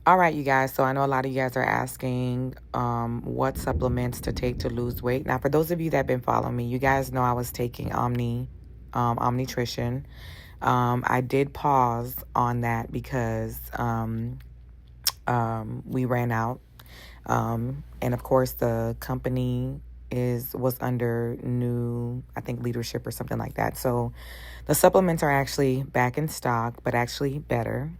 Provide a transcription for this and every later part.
All right, you guys. So I know a lot of you guys are asking what supplements to take to lose weight. Now, for those of you that have been following me, you guys know I was taking Omnitrition. I did pause on that because we ran out. And of course, the company was under new, I think, leadership or something like that. So the supplements are actually back in stock, but actually better.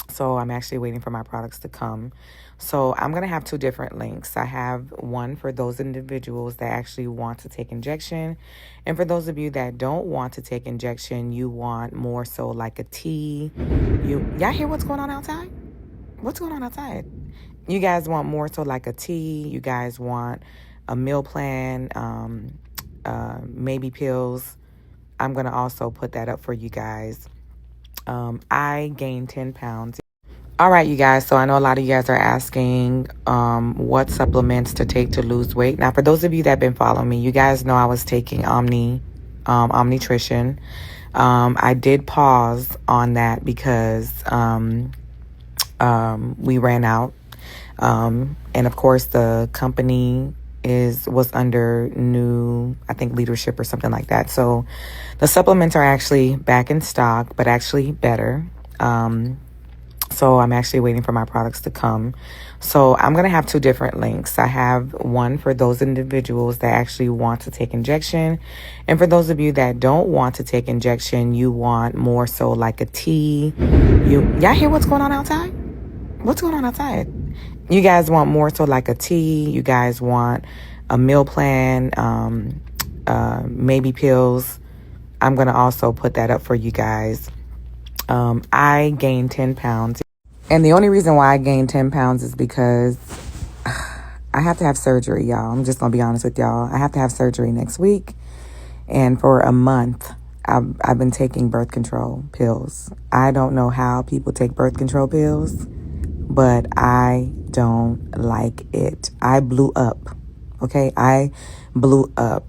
So I'm actually waiting for my products to come. So I'm going to have two different links. I have one for those individuals that actually want to take injection. And for those of you that don't want to take injection, you want more so like a tea. Y'all hear what's going on outside? What's going on outside? You guys want more so like a tea. You guys want a meal plan, maybe pills. I'm going to also put that up for you guys. I gained 10 pounds. All right, you guys. So I know a lot of you guys are asking what supplements to take to lose weight. Now, for those of you that have been following me, you guys know I was taking Omnitrition. I did pause on that because we ran out. And of course, the company was under new, I think, leadership or something like that. So the supplements are actually back in stock, but actually better. So I'm actually waiting for my products to come. So I'm going to have two different links. I have one for those individuals that actually want to take injection. And for those of you that don't want to take injection, you want more so like a tea. Y'all hear what's going on outside? What's going on outside? You guys want more so like a tea. You guys want a meal plan, maybe pills. I'm going to also put that up for you guys. I gained 10 pounds. And the only reason why I gained 10 pounds is because I have to have surgery, y'all. I'm just going to be honest with y'all. I have to have surgery next week. And for a month, I've been taking birth control pills. I don't know how people take birth control pills, but I don't like it. I blew up. Okay? I blew up.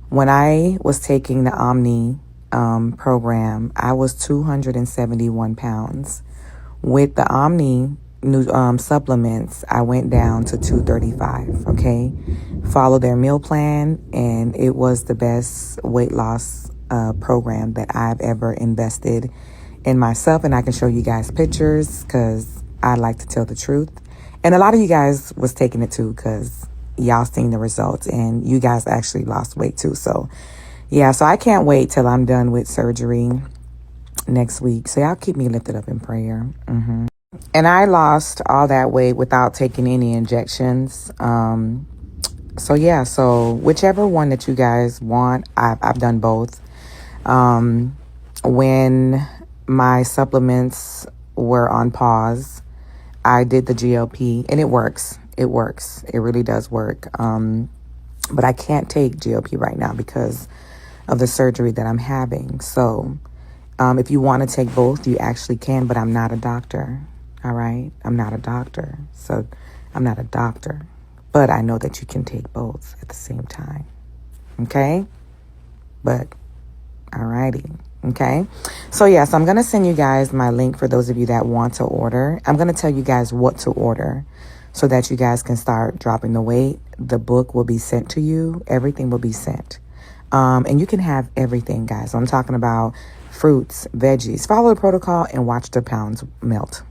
When I was taking the Omni program, I was 271 pounds. With the Omni supplements, I went down to 235, okay? Follow their meal plan, and it was the best weight loss program that I've ever invested in myself. And I can show you guys pictures because I like to tell the truth. And a lot of you guys was taking it too because y'all seen the results, and you guys actually lost weight too. So yeah, so I can't wait till I'm done with surgery next week. So y'all keep me lifted up in prayer. And I lost all that weight without taking any injections. So yeah, so whichever one that you guys want, I've done both. When my supplements were on pause, I did the GLP, and it works. It works. It really does work. But I can't take GLP right now because of the surgery that I'm having. So if you want to take both, you actually can, but I'm not a doctor. All right? I'm not a doctor. So I'm not a doctor. But I know that you can take both at the same time. Okay? But, all righty. Okay? So, yes, I'm going to send you guys my link for those of you that want to order. I'm going to tell you guys what to order so that you guys can start dropping the weight. The book will be sent to you. Everything will be sent. And you can have everything, guys. So I'm talking about fruits, veggies. Follow the protocol and watch the pounds melt.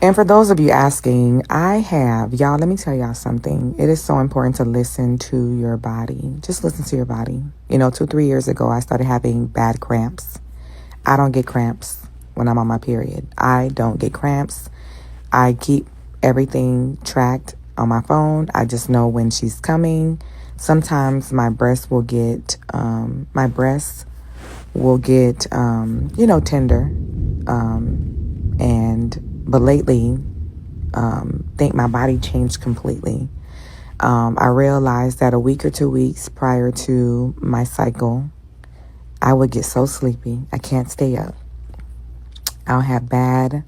And for those of you asking, y'all, let me tell y'all something. It is so important to listen to your body. Just listen to your body. 2-3 years ago, I started having bad cramps. I don't get cramps when I'm on my period. I don't get cramps. I keep everything tracked on my phone. I just know when she's coming. Sometimes my breasts will get, tender. But lately, think my body changed completely. I realized that a week or 2 weeks prior to my cycle, I would get so sleepy. I can't stay up. I'll have bad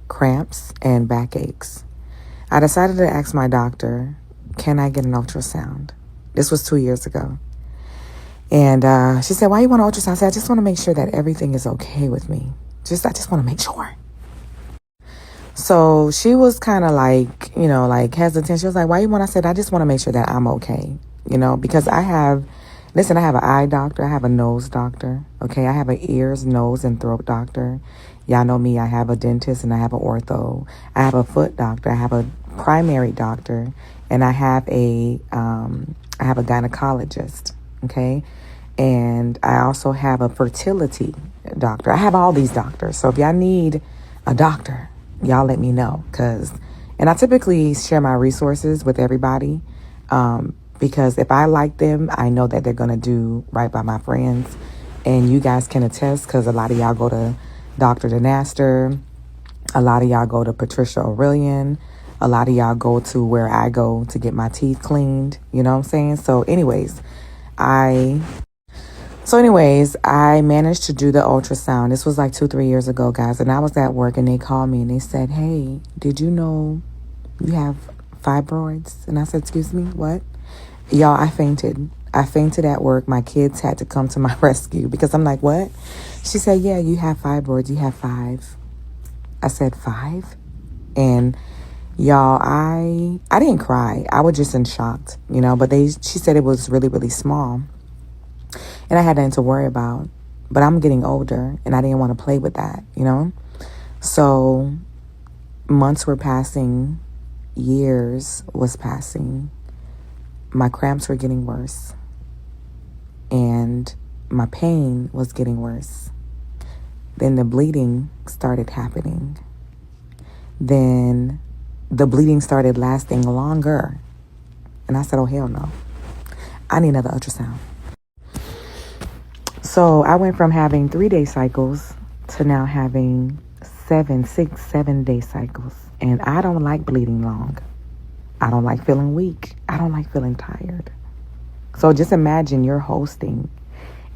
cramps and backaches. I decided to ask my doctor, can I get an ultrasound? This was 2 years ago. And she said, why you want an ultrasound? I said, I just want to make sure that everything is okay with me. I just want to make sure. So she was kind of like, like hesitant. She was like, why you want? I said, I just want to make sure that I'm okay, because I have an eye doctor. I have a nose doctor. Okay. I have an ears, nose, and throat doctor. Y'all know me. I have a dentist and I have an ortho. I have a foot doctor. I have a primary doctor, and I have a gynecologist. Okay. And I also have a fertility doctor. I have all these doctors. So if y'all need a doctor, y'all let me know. And I typically share my resources with everybody, because if I like them, I know that they're going to do right by my friends. And you guys can attest, because a lot of y'all go to Dr. Denaster. A lot of y'all go to Patricia Aurelian. A lot of y'all go to where I go to get my teeth cleaned. You know what I'm saying? So anyways, I managed to do the ultrasound. This was like 2-3 years ago, guys. And I was at work and they called me and they said, hey, did you know you have fibroids? And I said, excuse me, what? Y'all, I fainted. I fainted at work. My kids had to come to my rescue because I'm like, what? She said, yeah, you have fibroids. You have 5. I said, 5? And y'all, I didn't cry. I was just in shock, but she said it was really, really small. And I had nothing to worry about. But I'm getting older and I didn't want to play with that, So months were passing, years was passing. My cramps were getting worse. And my pain was getting worse. Then the bleeding started happening. Then the bleeding started lasting longer. And I said, oh, hell no. I need another ultrasound. So I went from having 3-day cycles to now having 7-day cycles. And I don't like bleeding long. I don't like feeling weak. I don't like feeling tired. So just imagine you're hosting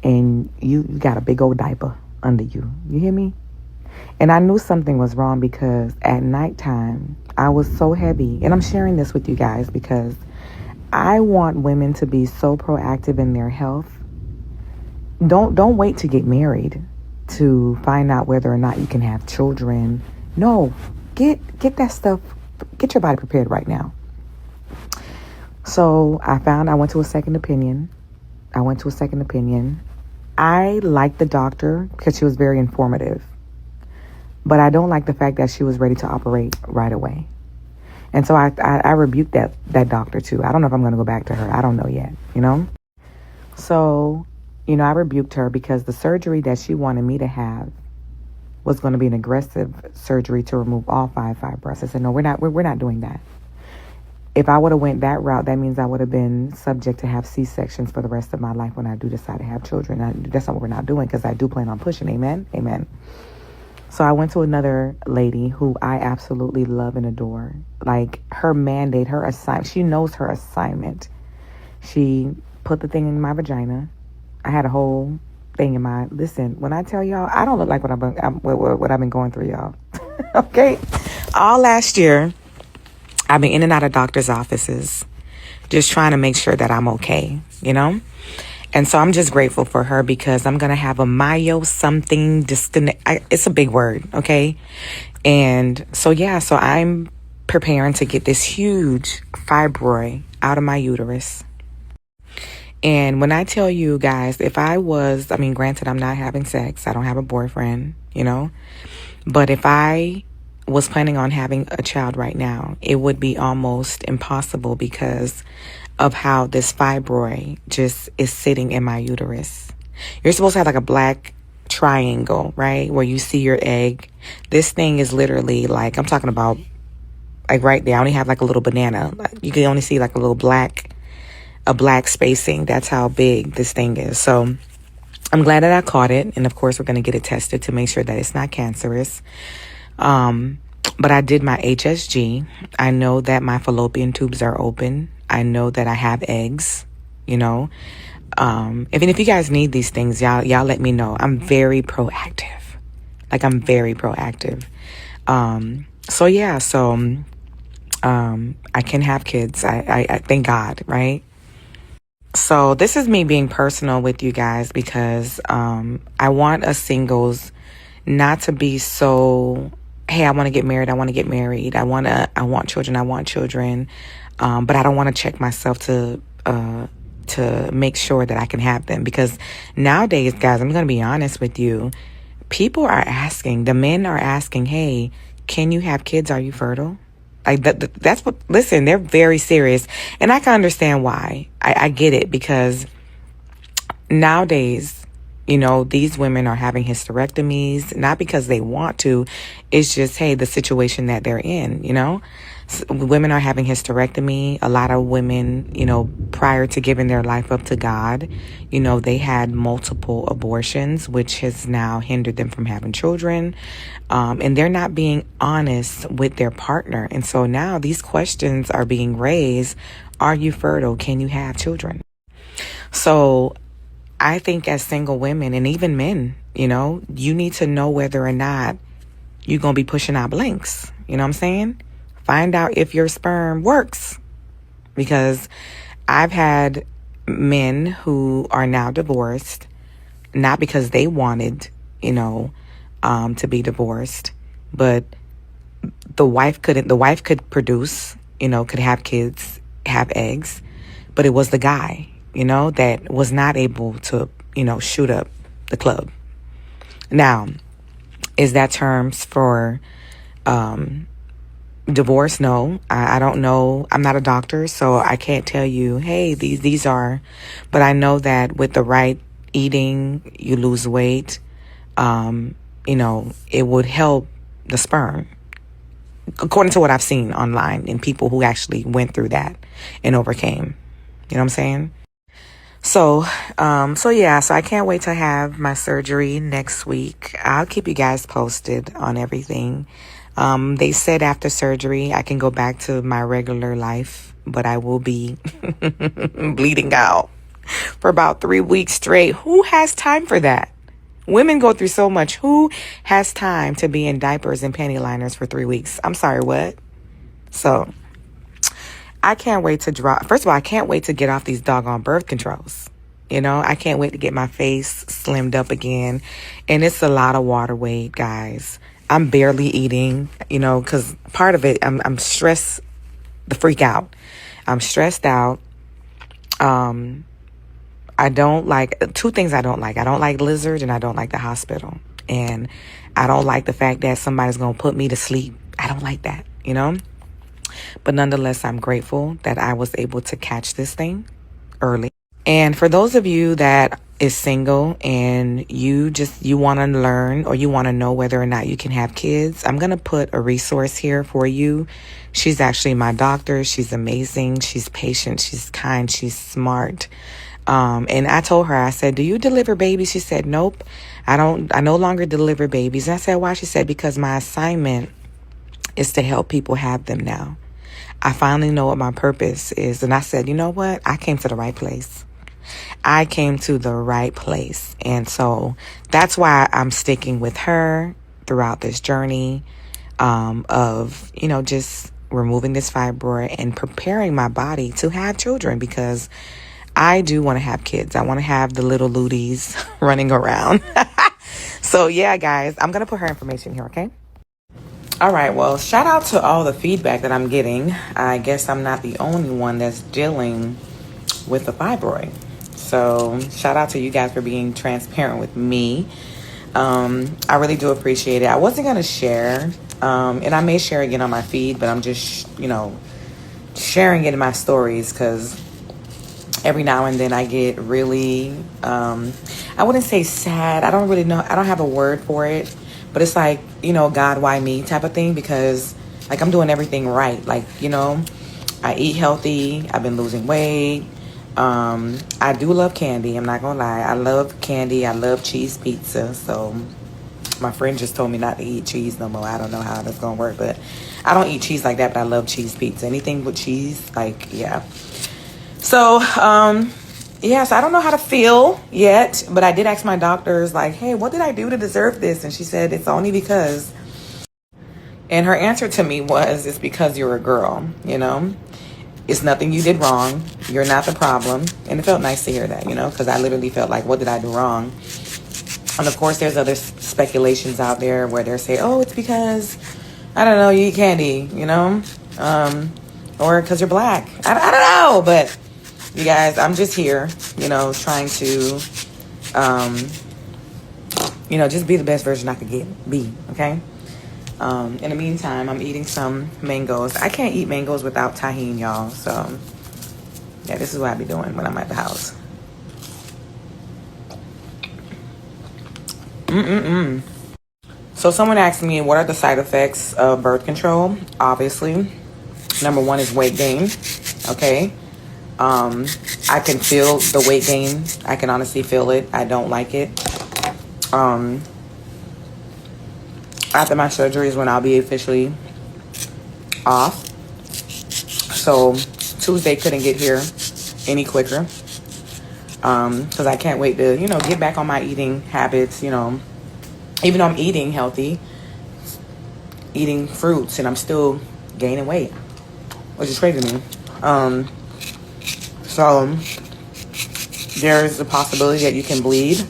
and you got a big old diaper under you. You hear me? And I knew something was wrong because at nighttime I was so heavy. And I'm sharing this with you guys because I want women to be so proactive in their health. Don't wait to get married to find out whether or not you can have children. No, get that stuff, get your body prepared right now. So I went to a second opinion. I liked the doctor because she was very informative. But I don't like the fact that she was ready to operate right away. And so I rebuked that doctor too. I don't know if I'm going to go back to her. I don't know yet, So, I rebuked her because the surgery that she wanted me to have was going to be an aggressive surgery to remove all 5 fibroids. I said, no, we're not doing that. If I would have went that route, that means I would have been subject to have C-sections for the rest of my life when I do decide to have children. That's not what we're not doing because I do plan on pushing. Amen. Amen. So I went to another lady who I absolutely love and adore. Like her mandate, her assignment, she knows her assignment. She put the thing in my vagina. I had a whole thing in my, listen, when I tell y'all, I don't look like what I've been going through, y'all. Okay. All last year, I've been in and out of doctor's offices, just trying to make sure that I'm okay, And so I'm just grateful for her because I'm going to have a myo something disconnect. It's a big word, okay? And so, so I'm preparing to get this huge fibroid out of my uterus. And when I tell you guys, granted, I'm not having sex. I don't have a boyfriend, But if I was planning on having a child right now, it would be almost impossible because of how this fibroid just is sitting in my uterus. You're supposed to have like a black triangle, right? Where you see your egg. This thing is literally like, I'm talking about like right there. I only have like a little banana. You can only see like a black spacing. That's how big this thing is. So I'm glad that I caught it. And of course, we're going to get it tested to make sure that it's not cancerous. But I did my HSG. I know that my fallopian tubes are open. I know that I have eggs, Even if you guys need these things, y'all let me know. I'm very proactive. I'm very proactive. I can have kids. I thank God, right? So this is me being personal with you guys because I want us singles not to be so hey, I want to get married. I want to get married. I want children. I want children. But I don't want to check myself to make sure that I can have them. Because nowadays, guys, I'm going to be honest with you. People are asking, the men are asking, hey, can you have kids? Are you fertile? Like that's what, listen, they're very serious. And I can understand why. I get it, because nowadays, these women are having hysterectomies, not because they want to. It's just, hey, the situation that they're in, women are having hysterectomy. A lot of women, prior to giving their life up to God, they had multiple abortions, which has now hindered them from having children. And they're not being honest with their partner. And so now these questions are being raised. Are you fertile? Can you have children? So I think as single women and even men, you need to know whether or not you're going to be pushing out blanks. You know what I'm saying? Find out if your sperm works. Because I've had men who are now divorced, not because they wanted, to be divorced, but the wife could produce, could have kids, have eggs, but it was the guy, that was not able to, shoot up the club. Now, is that terms for divorce? No, I don't know. I'm not a doctor, so I can't tell you, hey, these are, but I know that with the right eating, you lose weight. It would help the sperm, according to what I've seen online and people who actually went through that and overcame. You know what I'm saying? So I can't wait to have my surgery next week. I'll keep you guys posted on everything. They said after surgery, I can go back to my regular life, but I will be bleeding out for about 3 weeks straight. Who has time for that? Women go through so much. Who has time to be in diapers and panty liners for 3 weeks? I'm sorry, what? So I can't wait to first of all, I can't wait to get off these doggone birth controls. I can't wait to get my face slimmed up again. And it's a lot of water weight, guys. I'm barely eating, because part of it, I'm stressed the freak out. I'm stressed out. I don't like, two things I don't like. I don't like lizards and I don't like the hospital. And I don't like the fact that somebody's going to put me to sleep. I don't like that, But nonetheless, I'm grateful that I was able to catch this thing early. And for those of you that is single and you want to learn or you want to know whether or not you can have kids, I'm going to put a resource here for you. She's actually my doctor. She's amazing. She's patient. She's kind. She's smart. And I told her, I said, do you deliver babies? She said, nope, I no longer deliver babies. And I said, why? She said, because my assignment is to help people have them now. I finally know what my purpose is. And I said, you know what? I came to the right place. I came to the right place. And so that's why I'm sticking with her throughout this journey, of, just removing this fibroid and preparing my body to have children, because I do want to have kids. I want to have the little ludies running around. So yeah, guys, I'm going to put her information here. Okay. All right. Well, shout out to all the feedback that I'm getting. I guess I'm not the only one that's dealing with the fibroid. So shout out to you guys for being transparent with me. I really do appreciate it. I wasn't going to share, and I may share again on my feed, but I'm just, sharing it in my stories, because every now and then I get really, I wouldn't say sad. I don't really know. I don't have a word for it, but it's like, God, why me type of thing, because like I'm doing everything right. Like, I eat healthy. I've been losing weight. I do love candy. I'm not gonna lie. I love candy. I love cheese pizza. So my friend just told me not to eat cheese no more. I don't know how that's gonna work, but I don't eat cheese like that, but I love cheese pizza. Anything with cheese, like, yeah. So, yes, I don't know how to feel yet, but I did ask my doctors, like, hey, what did I do to deserve this? And she said, it's only because. And her answer to me was, it's because you're a girl, It's nothing you did wrong. You're not the problem. And it felt nice to hear that, because I literally felt like, what did I do wrong? And of course, there's other speculations out there where they're saying, oh, it's because I don't know, you eat candy, you know? Or because you're black. I don't know, but you guys, I'm just here, you know, trying to, you know, just be the best version I could be, okay? In the meantime, I'm eating some mangoes. I can't eat mangoes without tahini, y'all. So, yeah, this is what I be doing when I'm at the house. So someone asked me, what are the side effects of birth control? Obviously, number one is weight gain, okay? I can feel the weight gain. I can honestly feel it. I don't like it. After my surgery is when I'll be officially off. So Tuesday couldn't get here any quicker. Because I can't wait to, you know, get back on my eating habits, you know. Even though I'm eating healthy, eating fruits, and I'm still gaining weight, which is crazy to me. So there's a possibility that you can bleed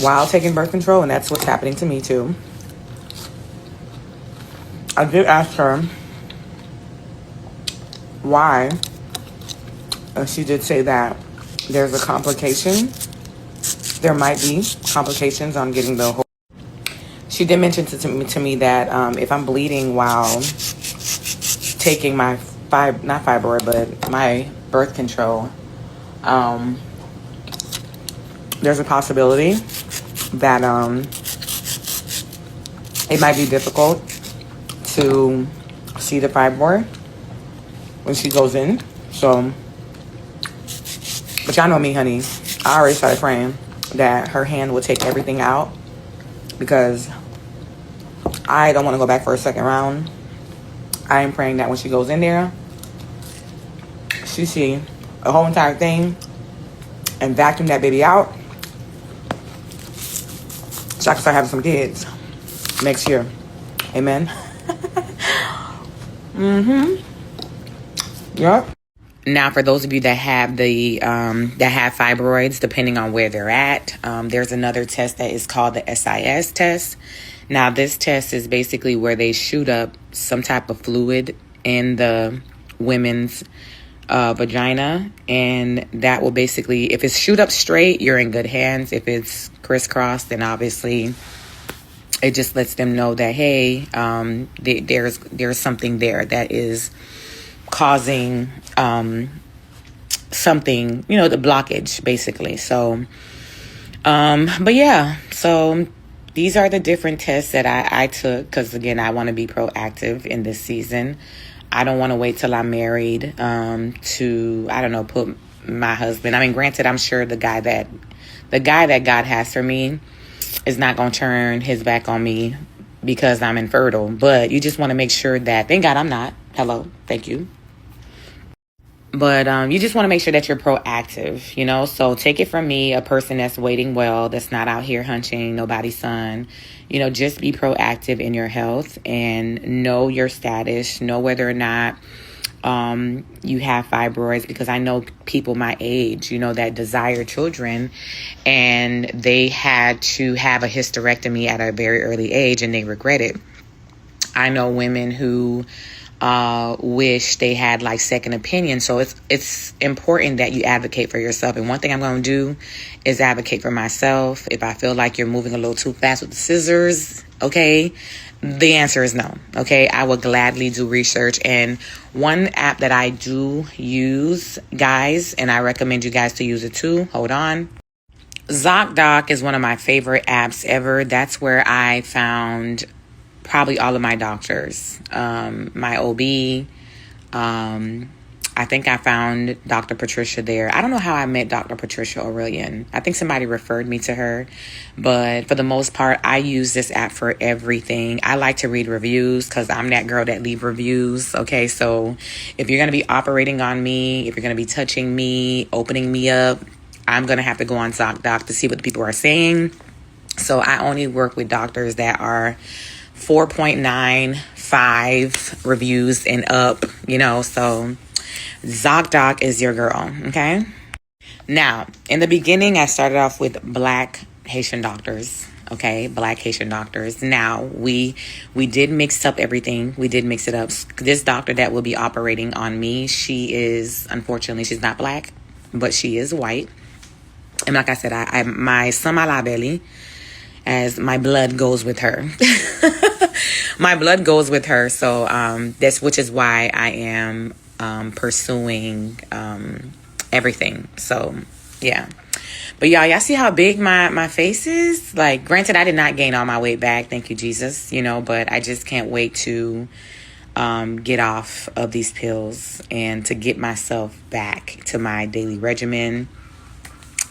while taking birth control, and that's what's happening to me too. I did ask her why, and she did say that there's a complication. There might be complications on getting the whole. She did mention to me that if I'm bleeding while taking my not fibroid, but my birth control, there's a possibility that it might be difficult to see the fibroid when she goes in. So, but y'all know me, honey. I already started praying that her hand will take everything out, because I don't want to go back for a second round. I am praying that when she goes in there, she see a whole entire thing and vacuum that baby out, so I can start having some kids next year. Amen. Yep. Now, for those of you that have fibroids, depending on where they're at, there's another test that is called the SIS test. Now, this test is basically where they shoot up some type of fluid in the women's vagina, and that will basically, if it's shoot up straight, you're in good hands. If it's crisscrossed, then obviously it just lets them know that, hey, there's something there that is causing something, you know, the blockage, basically. So, but yeah, so these are the different tests that I took, because again, I want to be proactive in this season. I don't want to wait till I'm married to, I don't know, put my husband. I mean, granted, I'm sure the guy that God has for me is not going to turn his back on me because I'm infertile. But you just want to make sure that, thank God I'm not. Hello, thank you. But you just want to make sure that you're proactive, you know. So take it from me, a person that's waiting well, that's not out here hunching nobody's son. You know, just be proactive in your health and know your status, know whether or not you have fibroids, because I know people my age, you know, that desire children and they had to have a hysterectomy at a very early age and they regret it. I know women who wish they had like second opinion. So it's important that you advocate for yourself. And one thing I'm going to do is advocate for myself. If I feel like you're moving a little too fast with the scissors, okay, the answer is no. Okay, I will gladly do research. And one app that I do use, guys, and I recommend you guys to use it too. Hold on. ZocDoc is one of my favorite apps ever. That's where I found probably all of my doctors, my OB. I think I found Dr. Patricia there. I don't know how I met Dr. Patricia Aurelian. I think somebody referred me to her. But for the most part, I use this app for everything. I like to read reviews because I'm that girl that leave reviews. Okay, so if you're going to be operating on me, if you're going to be touching me, opening me up, I'm going to have to go on ZocDoc to see what the people are saying. So I only work with doctors that are 4.95 reviews and up, you know, so ZocDoc is your girl, okay? Now, in the beginning, I started off with Black Haitian doctors. Okay, Black Haitian doctors. Now we did mix up everything. We did mix it up. This doctor that will be operating on me, she is, unfortunately, she's not Black, but she is white. And like I said, I my sama belly, as my blood goes with her. My blood goes with her. So that's, which is why I am pursuing everything. So yeah. But y'all see how big my face is? Like, granted, I did not gain all my weight back, thank you, Jesus, but I just can't wait to get off of these pills and to get myself back to my daily regimen.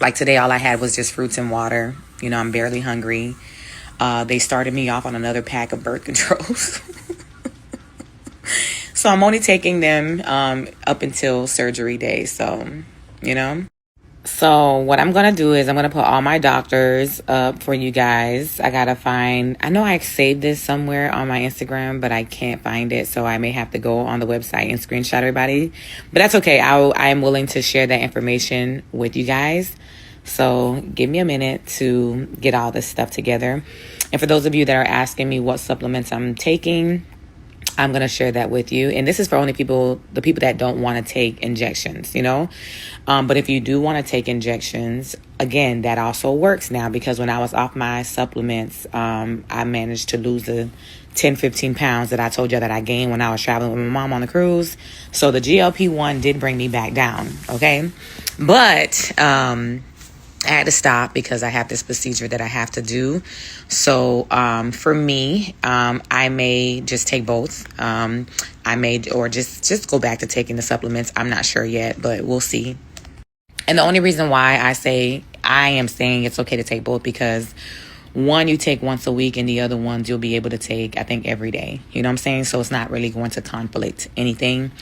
Like today, all I had was just fruits and water. I'm barely hungry. They started me off on another pack of birth controls. So I'm only taking them up until surgery day. So what I'm going to do is I'm going to put all my doctors up for you guys. I know I saved this somewhere on my Instagram, but I can't find it. So I may have to go on the website and screenshot everybody. But that's okay. I am willing to share that information with you guys. So give me a minute to get all this stuff together. And for those of you that are asking me what supplements I'm taking, I'm going to share that with you. And this is for only the people that don't want to take injections, But if you do want to take injections, again, that also works now, because when I was off my supplements, I managed to lose the 10, 15 pounds that I told you that I gained when I was traveling with my mom on the cruise. So the GLP-1 did bring me back down. Okay. But, I had to stop because I have this procedure that I have to do. So for me, I may just take both. I may, or just go back to taking the supplements. I'm not sure yet, but we'll see. And the only reason why I am saying it's okay to take both, because one you take once a week and the other ones you'll be able to take, I think, every day. You know what I'm saying? So it's not really going to conflict anything.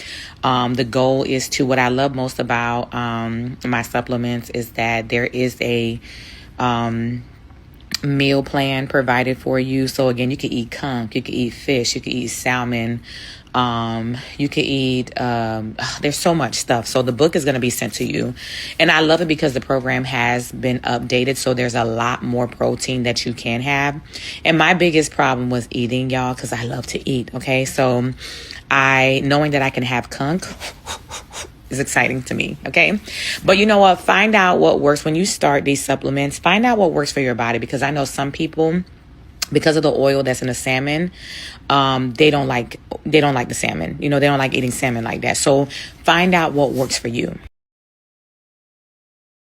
The goal is to, what I love most about my supplements is that there is a meal plan provided for you. So again, you could eat conch, you could eat fish, you could eat salmon, you could eat, there's so much stuff. So the book is going to be sent to you. And I love it because the program has been updated. So there's a lot more protein that you can have. And my biggest problem was eating, y'all, because I love to eat. Okay. So knowing that I can have conch is exciting to me. Okay. But you know what? Find out what works when you start these supplements. Find out what works for your body, because I know some people, because of the oil that's in the salmon, they don't like the salmon. They don't like eating salmon like that. So find out what works for you.